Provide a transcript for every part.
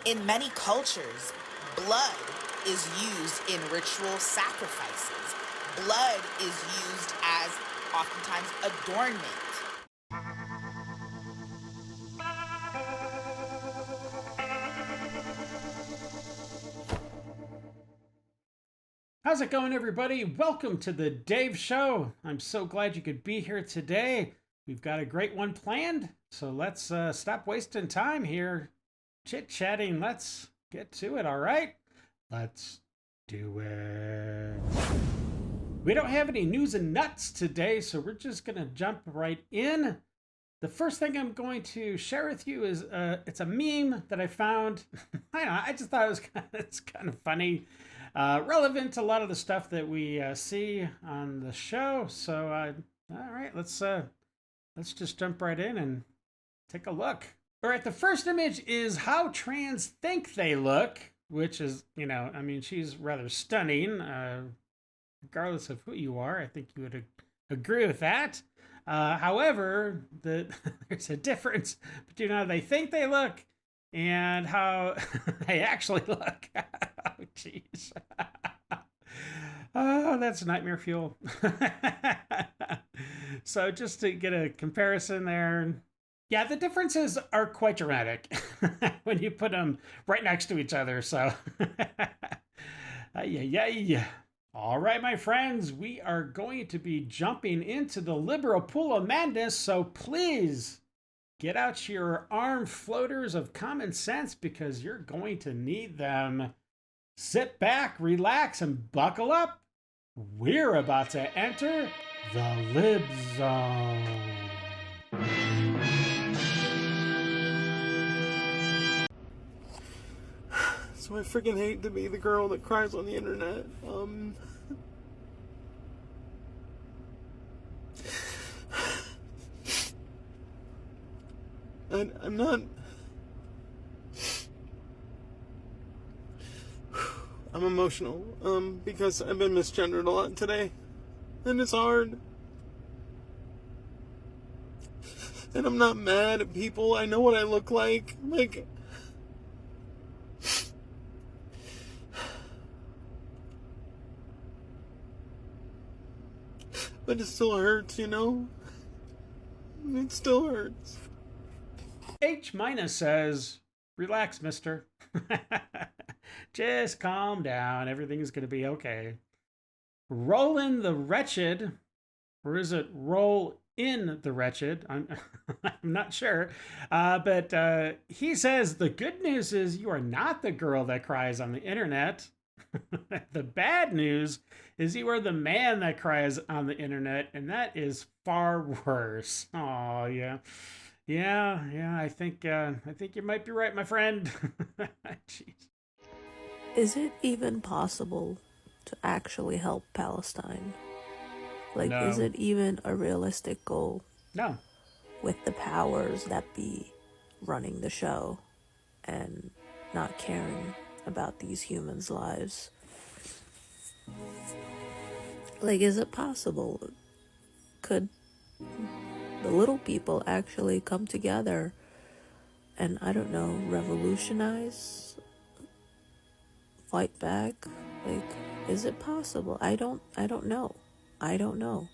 In many cultures, blood is used in ritual sacrifices. Blood is used as oftentimes adornment. How's it going, everybody? Welcome to the Dave Show. I'm so glad you could be here today. We've got a great one planned, so let's stop wasting time here chit-chatting. Let's get to it, all right? Let's do it. We don't have any news and nuts today, so we're just going to jump right in. The first thing I'm going to share with you is it's a meme that I found. I don't know, I just thought it's kind of funny. Relevant to a lot of the stuff that we see on the show. So, all right, let's just jump right in and take a look. All right, the first image is how trans think they look, which is, I mean, she's rather stunning, regardless of who you are. I think you would agree with that. However, there's a difference between how they think they look and how they actually look. Oh, jeez. Oh, that's nightmare fuel. So just to get a comparison there. Yeah, the differences are quite dramatic when you put them right next to each other. So, yeah. All right, my friends, we are going to be jumping into the liberal pool of madness. So please get out your armed floaters of common sense because you're going to need them. Sit back, relax, and buckle up. We're about to enter the Libs zone. So I freaking hate to be the girl that cries on the internet. And I'm not... I'm emotional, because I've been misgendered a lot today. And it's hard. And I'm not mad at people. I know what I look like. But it still hurts, It still hurts. H- says, relax, mister. Just calm down. Everything is going to be okay. Roll the wretched, or is it roll in the wretched? I'm not sure. But he says, the good news is you are not the girl that cries on the internet. The bad news is you are the man that cries on the internet, and that is far worse. Oh, yeah. Yeah, I think you might be right, my friend. Jeez. Is it even possible to actually help Palestine? No. Is it even a realistic goal? No. With the powers that be running the show and not caring about these humans' lives. Is it possible? Could the little people actually come together and, I don't know, revolutionize? Fight back? Is it possible? I don't know. I don't know.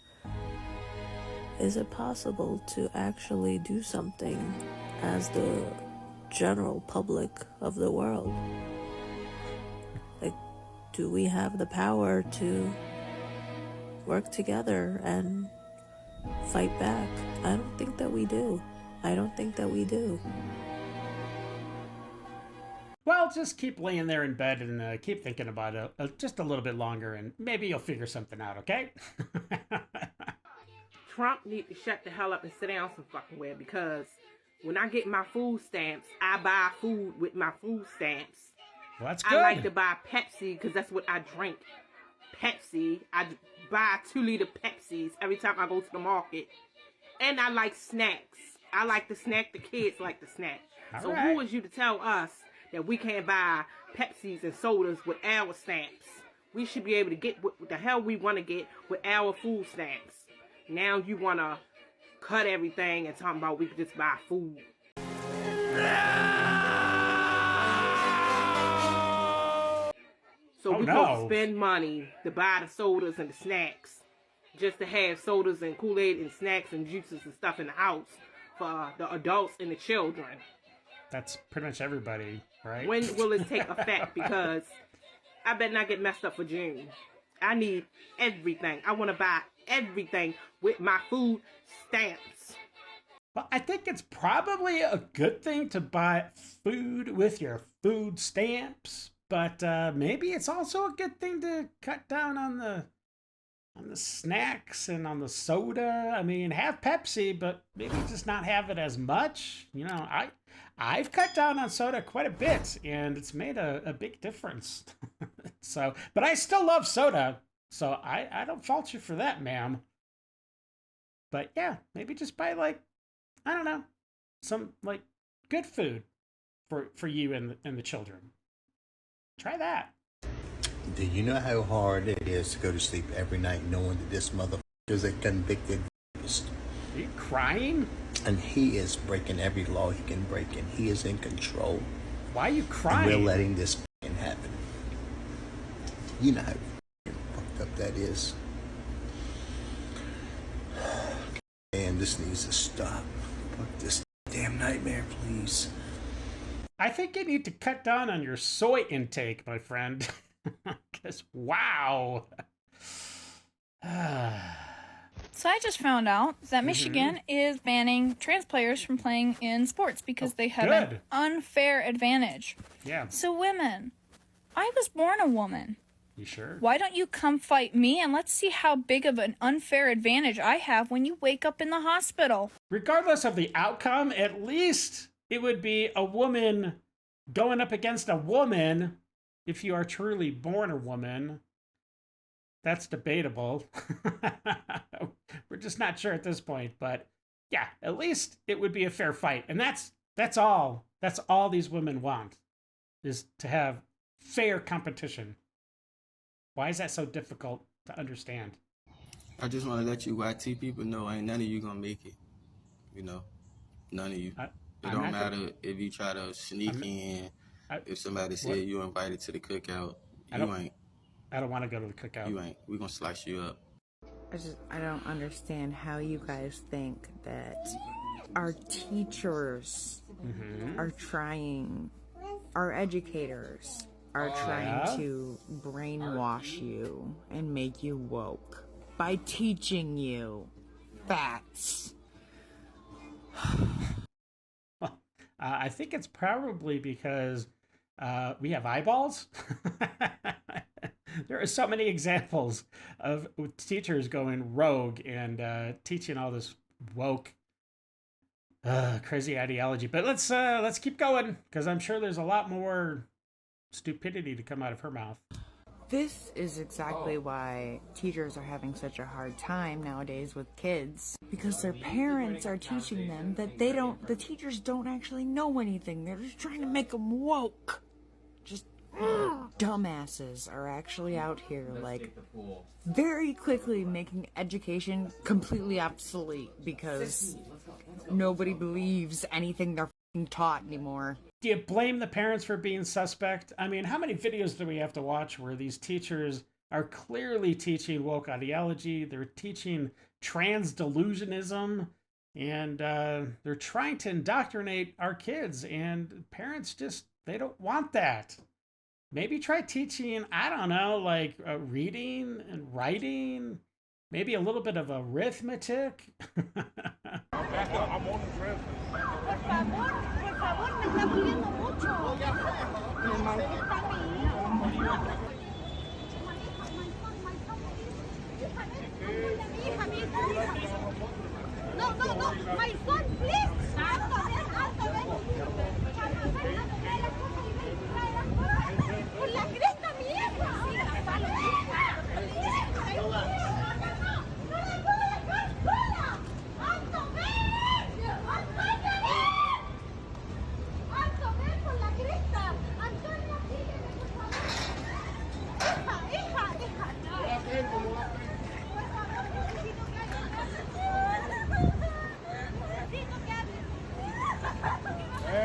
Is it possible to actually do something as the general public of the world? Do we have the power to work together and fight back? I don't think that we do. Well, just keep laying there in bed and keep thinking about it just a little bit longer, and maybe you'll figure something out, okay? Trump need to shut the hell up and sit down some fucking way, because when I get my food stamps, I buy food with my food stamps. Well, that's good. I like to buy Pepsi because that's what I drink. Pepsi. I buy 2-liter Pepsis every time I go to the market. And I like snacks. I like to snack. The kids like to snack. So who is you to tell us that we can't buy Pepsis and sodas with our stamps? We should be able to get what the hell we want to get with our food stamps. Now you want to cut everything and talking about we could just buy food. We supposed to no. spend money to buy the sodas and the snacks, just to have sodas and Kool-Aid and snacks and juices and stuff in the house for the adults and the children. That's pretty much everybody, right? When will it take effect? Because I better not get messed up for June. I need everything. I want to buy everything with my food stamps. Well, I think it's probably a good thing to buy food with your food stamps, but maybe it's also a good thing to cut down on the snacks and on the soda. I mean, have Pepsi, but maybe just not have it as much. You know, I've cut down on soda quite a bit, and it's made a big difference. So, but I still love soda, so I don't fault you for that, ma'am. But yeah, maybe just buy, like, I don't know, some, like, good food for you and the children. Try that. Do you know how hard it is to go to sleep every night knowing that this motherfucker is a convicted rapist? Are you crying? And he is breaking every law he can break, and he is in control. Why are you And crying? we're letting this happen. You know how fucked up that is. And this needs to stop. Fuck this damn nightmare, please. I think you need to cut down on your soy intake, my friend. Because, wow. So I just found out that Michigan is banning trans players from playing in sports because they have an good. unfair advantage. Yeah. So women, I was born a woman. You sure? Why don't you come fight me and let's see how big of an unfair advantage I have when you wake up in the hospital. Regardless of the outcome, at least it would be a woman going up against a woman if you are truly born a woman. That's debatable. We're just not sure at this point, but yeah, at least it would be a fair fight. And that's all these women want, is to have fair competition. Why is that so difficult to understand? I just want to let you YT people know ain't none of you gonna make it. You know, none of you. It don't matter if you try to sneak in. If somebody said you invited to the cookout, you ain't. I don't want to go to the cookout. You ain't. We gonna slice you up. I don't understand how you guys think that our teachers are trying, our educators are trying to brainwash you and make you woke by teaching you facts. I think it's probably because we have eyeballs. There are so many examples of teachers going rogue and teaching all this woke, crazy ideology. But let's keep going, because I'm sure there's a lot more stupidity to come out of her mouth. This is exactly why teachers are having such a hard time nowadays with kids, because their parents are teaching them that the teachers don't actually know anything. They're just trying to make them woke. Just dumbasses are actually out here, like, very quickly making education completely obsolete because nobody believes anything they're taught anymore. Do you blame the parents for being suspect? I mean, how many videos do we have to watch where these teachers are clearly teaching woke ideology, they're teaching trans delusionism, and they're trying to indoctrinate our kids, and parents just, they don't want that. Maybe try teaching, I don't know, like reading and writing, maybe a little bit of arithmetic. I'm on the trip. Por favor, me está doliendo mucho. Me molesta a mí. No, my son, please. Por la cresta, mi hija.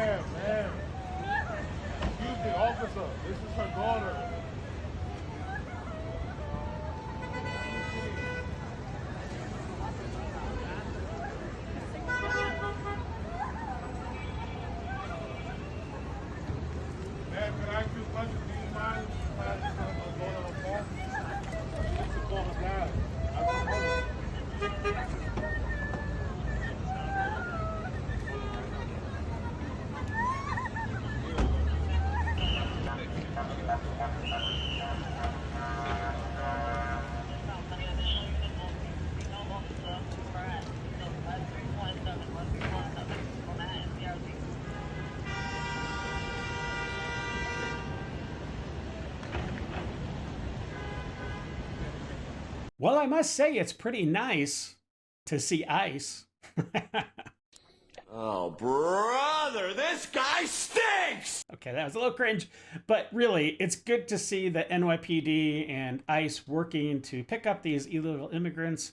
Ma'am. Excuse me, officer. This is her daughter. Well, I must say it's pretty nice to see ice. Oh, brother, this guy stinks! Okay, that was a little cringe, but really, it's good to see the NYPD and ICE working to pick up these illegal immigrants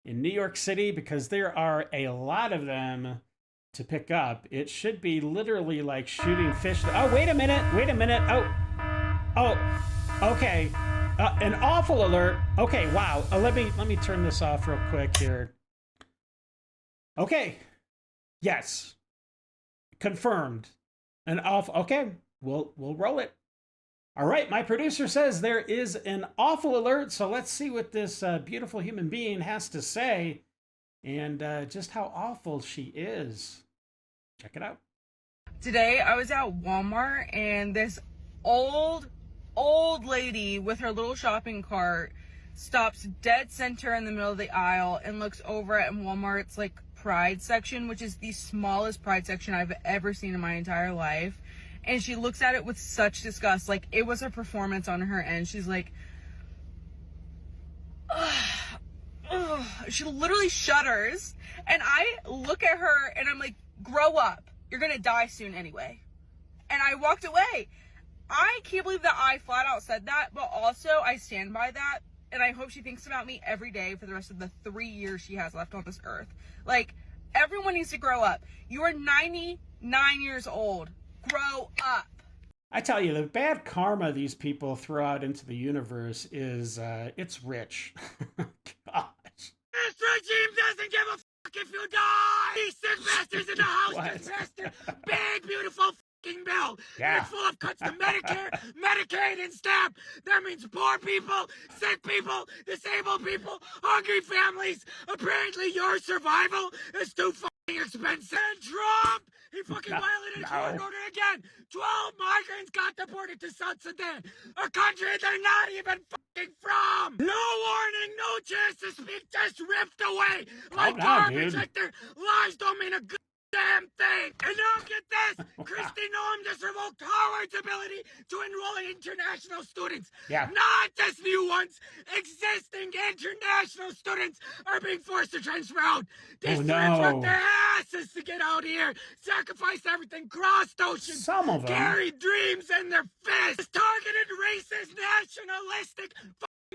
in New York City, because there are a lot of them to pick up. It should be literally like shooting fish. Oh, wait a minute. Oh, okay. An awful alert. Okay, wow. Let me turn this off real quick here. Okay. Yes. Confirmed. An awful. Okay, we'll roll it. All right, my producer says there is an awful alert, so let's see what this beautiful human being has to say, and just how awful she is. Check it out. Today I was at Walmart, and this old lady with her little shopping cart stops dead center in the middle of the aisle and looks over at Walmart's like Pride section, which is the smallest Pride section I've ever seen in my entire life. And she looks at it with such disgust, like it was a performance on her end. She's like, ugh, ugh. She literally shudders, and I look at her and I'm like, grow up, you're gonna die soon anyway. And I walked away. I can't believe that I flat out said that, but also I stand by that, and I hope she thinks about me every day for the rest of the 3 years she has left on this earth. Like, everyone needs to grow up. You are 99 years old. Grow up. I tell you, the bad karma these people throw out into the universe is, it's rich. Gosh. This regime doesn't give a fuck if you die! These sick bastards in the house just passed their big, beautiful bill. Yeah. It's full of cuts to Medicare, Medicaid, and SNAP. That means poor people, sick people, disabled people, hungry families. Apparently your survival is too fucking expensive. And Trump, he fucking violated court order again. 12 migrants got deported to South Sudan, a country they're not even fucking from. No warning, no chance to speak, just ripped away like garbage, like their lives don't mean a good damn thing. And now get this, Kristi Noem just revoked Howard's ability to enroll in international students. Yeah. Not just new ones. Existing international students are being forced to transfer out. These students work their asses to get out here, sacrifice everything, crossed oceans, some of them carry dreams in their fists, targeted racist, nationalistic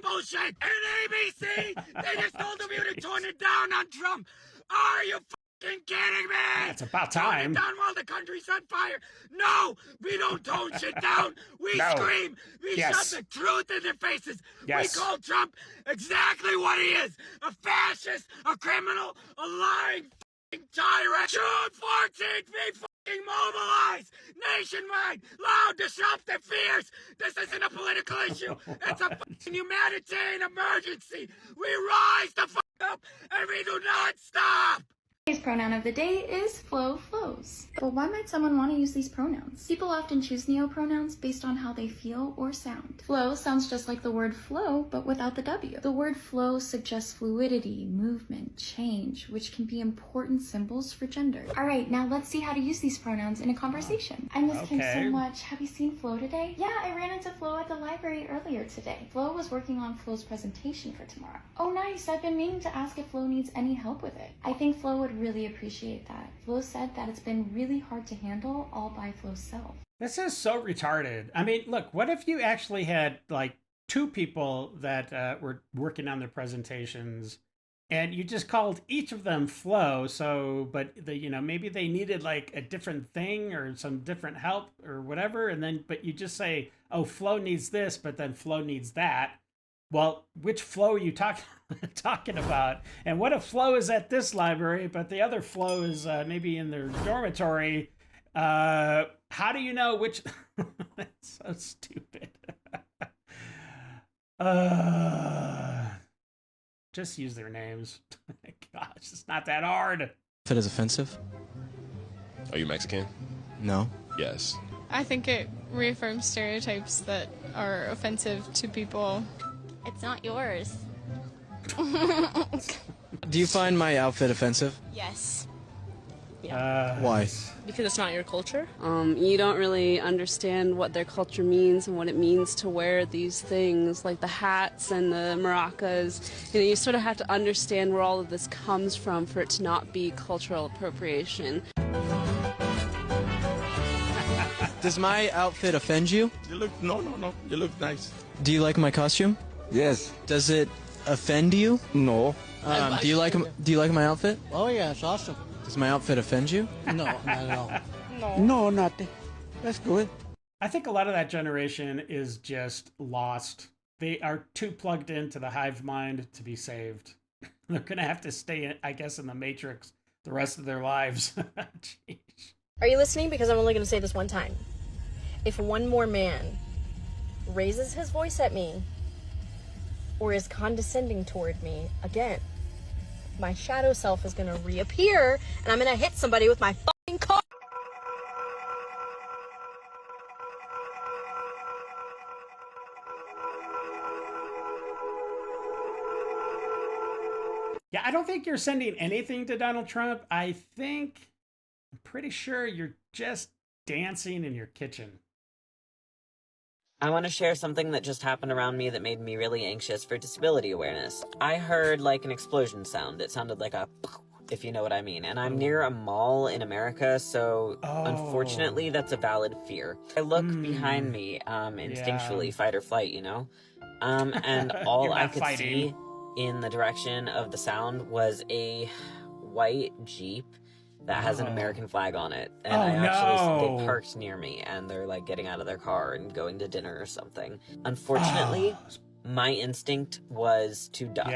bullshit. And ABC, they just told you to tone it down on Trump. Are you kidding me? It's about time. Tone it down while the country's on fire. No, we don't tone shit down. We scream. We shove the truth in their faces. We call Trump exactly what he is: a fascist, a criminal, a lying tyrant. June 14th, we fucking mobilize nationwide. Loud, disruptive fears. This isn't a political issue. It's a fucking humanitarian emergency. We rise the fuck up, and we do not stop. Today's pronoun of the day is flows. But why might someone want to use these pronouns? People often choose neopronouns based on how they feel or sound. Flow sounds just like the word flow, but without the W. The word flow suggests fluidity, movement, change, which can be important symbols for gender. Alright, now let's see how to use these pronouns in a conversation. I miss Kim so much. Have you seen Flo today? Yeah, I ran into Flo at the library earlier today. Flo was working on Flo's presentation for tomorrow. Oh nice, I've been meaning to ask if Flo needs any help with it. I think Flo would really appreciate that. Flo said that it's been really hard to handle all by Flo's self. This is so retarded. I mean, look, what if you actually had like two people that were working on their presentations, and you just called each of them Flo? So, but maybe they needed like a different thing or some different help or whatever, and then but you just say, oh, Flo needs this, but then Flo needs that. Well, which Flo are you talking about? And what if Flo is at this library, but the other Flo is maybe in their dormitory? How do you know which? It's so stupid. Just use their names. Gosh, it's not that hard. If it is offensive? Are you Mexican? No. Yes. I think it reaffirms stereotypes that are offensive to people. It's not yours. Do you find my outfit offensive? Yes. Why? Because it's not your culture. You don't really understand what their culture means and what it means to wear these things, like the hats and the maracas. You know, you sort of have to understand where all of this comes from for it to not be cultural appropriation. Does my outfit offend you? You look, no. You look nice. Do you like my costume? Yes. Does it offend you? No. Do you like my outfit? Oh yeah, it's awesome. Does my outfit offend you? No, not at all. No, nothing. That's good. I think a lot of that generation is just lost. They are too plugged into the hive mind to be saved. They're going to have to stay, I guess, in the Matrix the rest of their lives. Jeez. Are you listening? Because I'm only going to say this one time. If one more man raises his voice at me or is condescending toward me again, my shadow self is going to reappear and I'm going to hit somebody with my fucking car. Yeah, I don't think you're sending anything to Donald Trump. I'm pretty sure you're just dancing in your kitchen. I want to share something that just happened around me that made me really anxious for disability awareness. I heard like an explosion sound. It sounded like a, if you know what I mean. And I'm near a mall in America, so unfortunately that's a valid fear. I look behind me, instinctually, fight or flight, you know? And all I could see in the direction of the sound was a white Jeep that has an American flag on it. And they parked near me and they're like getting out of their car and going to dinner or something. Unfortunately, my instinct was to duck.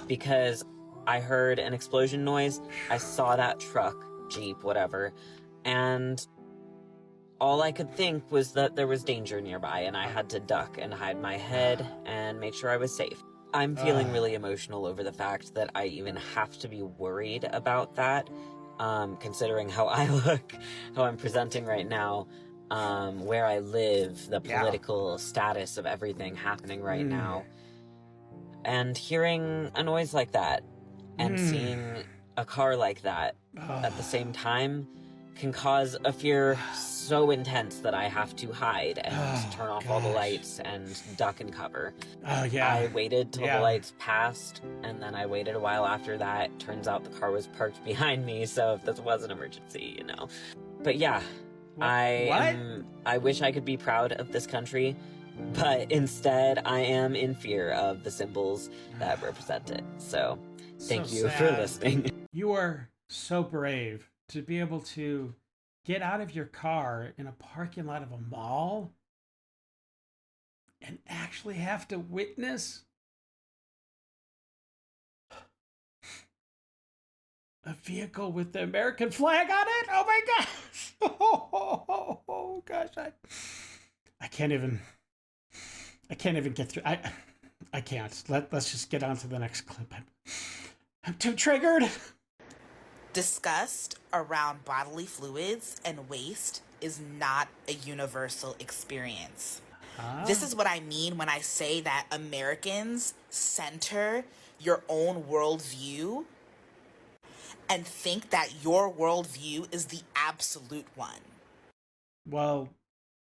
Because I heard an explosion noise. I saw that truck, Jeep, whatever. And all I could think was that there was danger nearby and I had to duck and hide my head and make sure I was safe. I'm feeling really emotional over the fact that I even have to be worried about that. Considering how I look, how I'm presenting right now, where I live, the political status of everything happening right now. And hearing a noise like that and seeing a car like that at the same time can cause a fear so intense that I have to hide and turn off all the lights and duck and cover. I waited till the lights passed, and then I waited a while after that. Turns out the car was parked behind me, so if this was an emergency, you know. But yeah, I wish I could be proud of this country, but instead I am in fear of the symbols that represent it. So thank you for listening. You are so brave to be able to get out of your car in a parking lot of a mall and actually have to witness a vehicle with the American flag on it. Oh my gosh. Oh gosh. I can't even get through. I can't. Let's just get on to the next clip. I'm too triggered. Disgust around bodily fluids and waste is not a universal experience. This is what I mean when I say that Americans center your own worldview and think that your worldview is the absolute one. Well,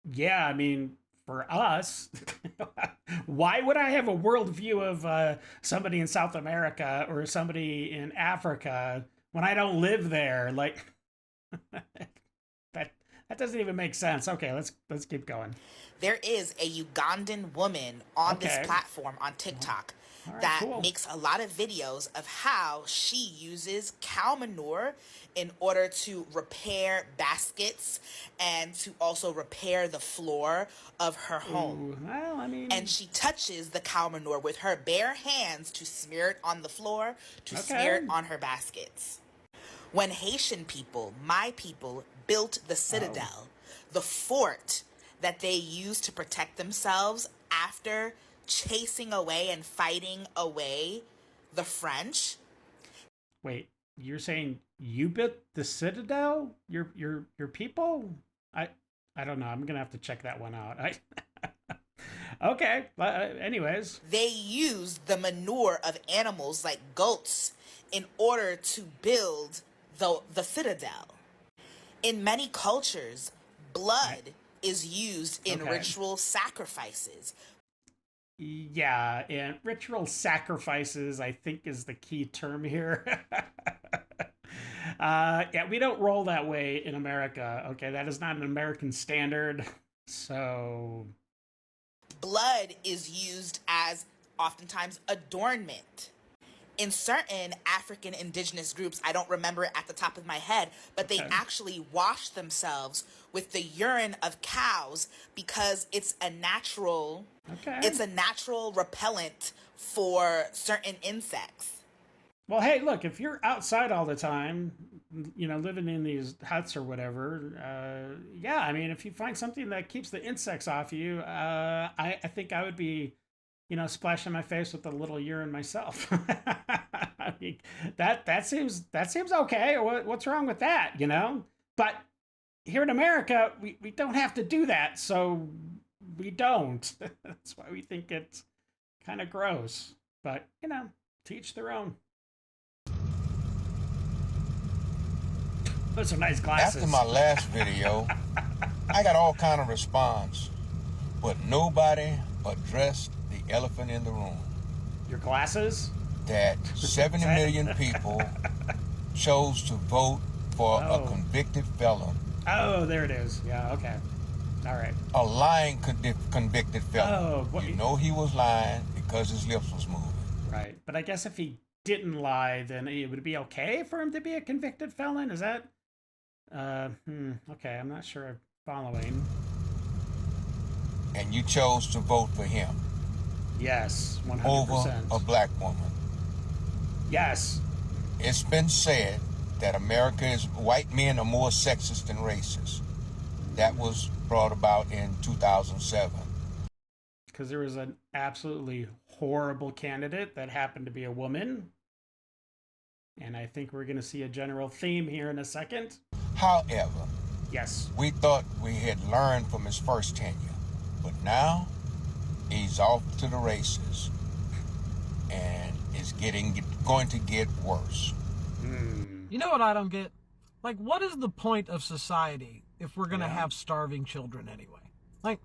yeah, I mean, for us, why would I have a worldview of somebody in South America or somebody in Africa when I don't live there? Like, that doesn't even make sense. Okay, let's keep going. There is a Ugandan woman on this platform on TikTok that makes a lot of videos of how she uses cow manure in order to repair baskets and to also repair the floor of her home. Ooh, well, I mean... And she touches the cow manure with her bare hands to smear it on the floor, to smear it on her baskets. When Haitian people, my people, built the citadel, the fort that they used to protect themselves after chasing away and fighting away the French. Wait, you're saying you built the citadel? Your people? I don't know. I'm gonna have to check that one out. Okay. Anyways, they used the manure of animals like goats in order to build the citadel. In many cultures, blood is used in ritual sacrifices. Yeah, and ritual sacrifices, I think, is the key term here. Yeah, we don't roll that way in America. Okay, that is not an American standard. So blood is used as oftentimes adornment. In certain African indigenous groups, I don't remember it at the top of my head, but they actually wash themselves with the urine of cows because it's a natural repellent for certain insects. Well, hey, look, if you're outside all the time, you know, living in these huts or whatever, yeah, I mean, if you find something that keeps the insects off you, I think I would be, you know, splashing my face with a little urine myself. I mean, that seems okay. What's wrong with that, you know? But here in America, we don't have to do that, so we don't. That's why we think it's kind of gross. But, you know, to each their own. Those are nice glasses. After my last video, I got all kind of response, but nobody addressed the elephant in the room. Your glasses? That 70 million people chose to vote for a convicted felon. Oh, there it is. Yeah, okay. All right. A lying convicted felon. Oh, you know he was lying because his lips was moving. Right. But I guess if he didn't lie, then it would be okay for him to be a convicted felon? Is that... okay, I'm not sure I'm following. And you chose to vote for him. Yes, 100%. Over a black woman. Yes. It's been said that white men are more sexist than racist. That was brought about in 2007. Because there was an absolutely horrible candidate that happened to be a woman. And I think we're going to see a general theme here in a second. However, yes, we thought we had learned from his first tenure, but now he's off to the races, and it's going to get worse. You know what I don't get? Like, what is the point of society if we're going to have starving children anyway? Like,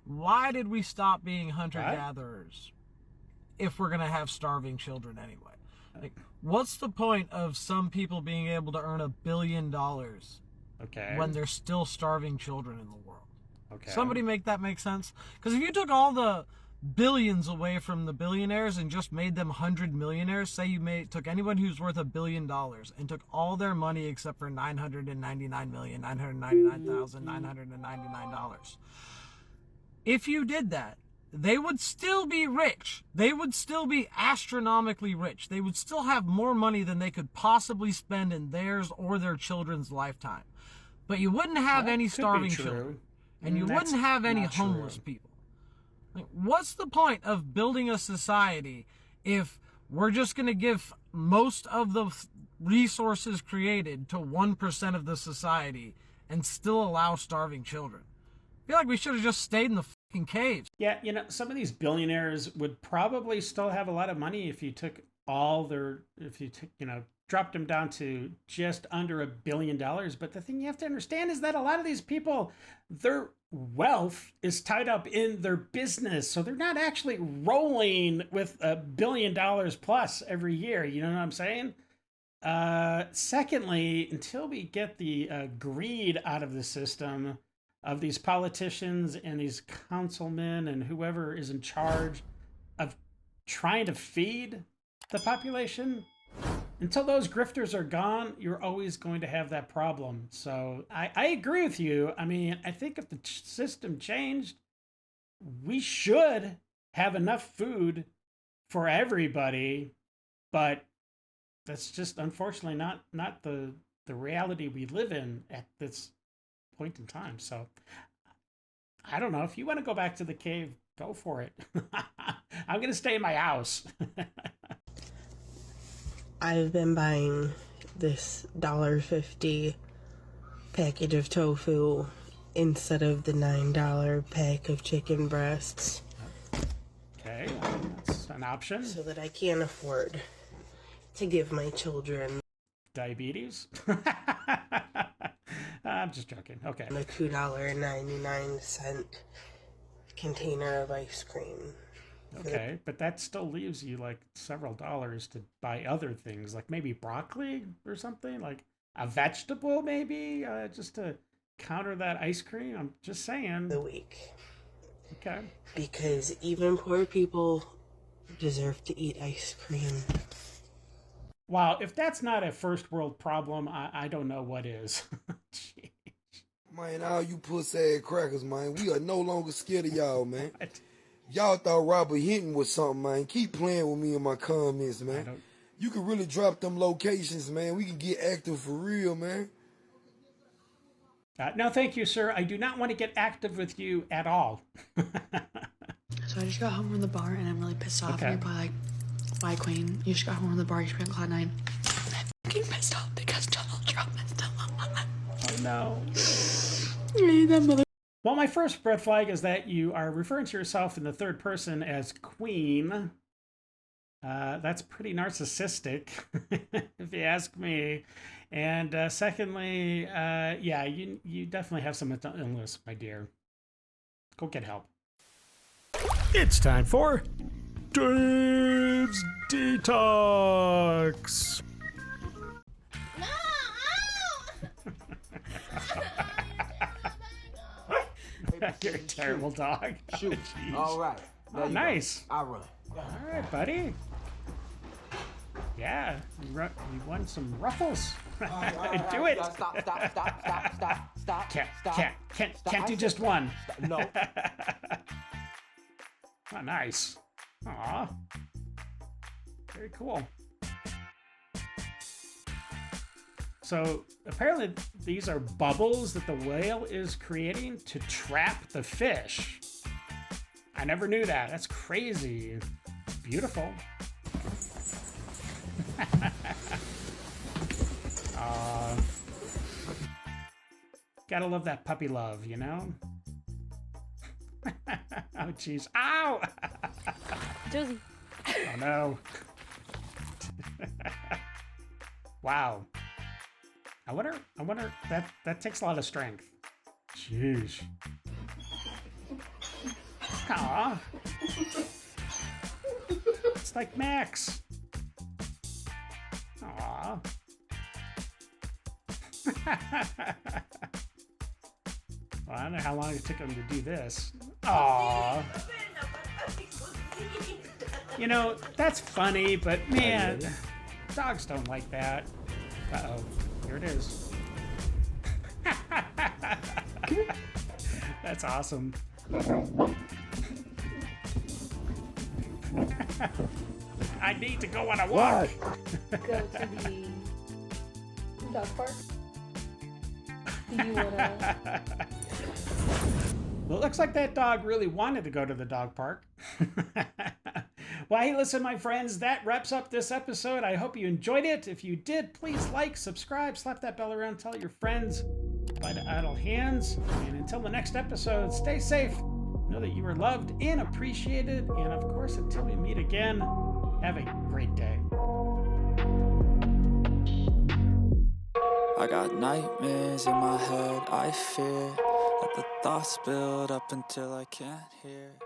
why did we stop being hunter-gatherers if we're going to have starving children anyway? Like, what's the point of some people being able to earn $1 billion when there's still starving children in the world? Okay. Somebody make that make sense? Because if you took all the billions away from the billionaires and just made them 100 millionaires, say you took anyone who's worth $1 billion and took all their money except for $999,999,999. If you did that, they would still be rich. They would still be astronomically rich. They would still have more money than they could possibly spend in theirs or their children's lifetime. But you wouldn't have any starving children. And you wouldn't have any homeless people. Like, what's the point of building a society if we're just going to give most of the resources created to 1% of the society and still allow starving children? I feel like we should have just stayed in the caves. Yeah, you know, some of these billionaires would probably still have a lot of money if you took dropped them down to just under $1 billion. But the thing you have to understand is that a lot of these people, their wealth is tied up in their business. So they're not actually rolling with $1 billion plus every year. You know what I'm saying? Secondly, until we get the greed out of the system, of these politicians and these councilmen and whoever is in charge of trying to feed the population, until those grifters are gone, you're always going to have that problem. So I agree with you. I mean, I think if the system changed, we should have enough food for everybody, but that's just unfortunately not the reality we live in at this point in time. So I don't know. If you want to go back to the cave, go for it. I'm going to stay in my house. I've been buying this $1.50 package of tofu instead of the $9 pack of chicken breasts. Okay, that's an option. So that I can't afford to give my children diabetes. I'm just joking. Okay. A $2.99 container of ice cream. Okay, but that still leaves you like several dollars to buy other things, like maybe broccoli or something, like a vegetable, maybe, just to counter that ice cream. I'm just saying. The week. Okay. Because even poor people deserve to eat ice cream. Wow, if that's not a first world problem, I don't know what is. Man, all you pussy ass crackers, man. We are no longer scared of y'all, man. Y'all thought Robert Hinton was something, man. Keep playing with me in my comments, man. You can really drop them locations, man. We can get active for real, man. No, thank you, sir. I do not want to get active with you at all. So I just got home from the bar and I'm really pissed off. Okay. And you're probably like, why, Queen? You just got home from the bar, you should be on Cloud 9. I'm fucking pissed off because Donald Trump is still alive. Oh no. I hate that mother. Well, my first red flag is that you are referring to yourself in the third person as Queen. That's pretty narcissistic, if you ask me. And secondly, yeah, you definitely have some mental illness, my dear. Go get help. It's time for Dave's Detox. You're a terrible dog. Shoot. Oh, All right. Oh, nice. I run. All right, buddy. Yeah, you won some ruffles. Do it. Stop. Can't do just one. No. Oh, nice. Aw. Very cool. So apparently these are bubbles that the whale is creating to trap the fish. I never knew that. That's crazy. Beautiful. Gotta love that puppy love, you know? Oh, jeez. Ow! Josie. Oh, no. Wow. I wonder, that takes a lot of strength. Jeez. Aw. It's like Max. Aw. Well, I don't know how long it took him to do this. Aw. You know, that's funny, but man, dogs don't like that. Uh-oh. Here it is. That's awesome. I need to go on a walk. Go to the dog park. Do you wanna... Well, it looks like that dog really wanted to go to the dog park. Well, hey, listen, my friends, that wraps up this episode. I hope you enjoyed it. If you did, please like, subscribe, slap that bell around, tell your friends, by the idle hands. And until the next episode, stay safe. Know that you are loved and appreciated. And of course, until we meet again, have a great day. I got nightmares in my head, I fear that the thoughts build up until I can't hear.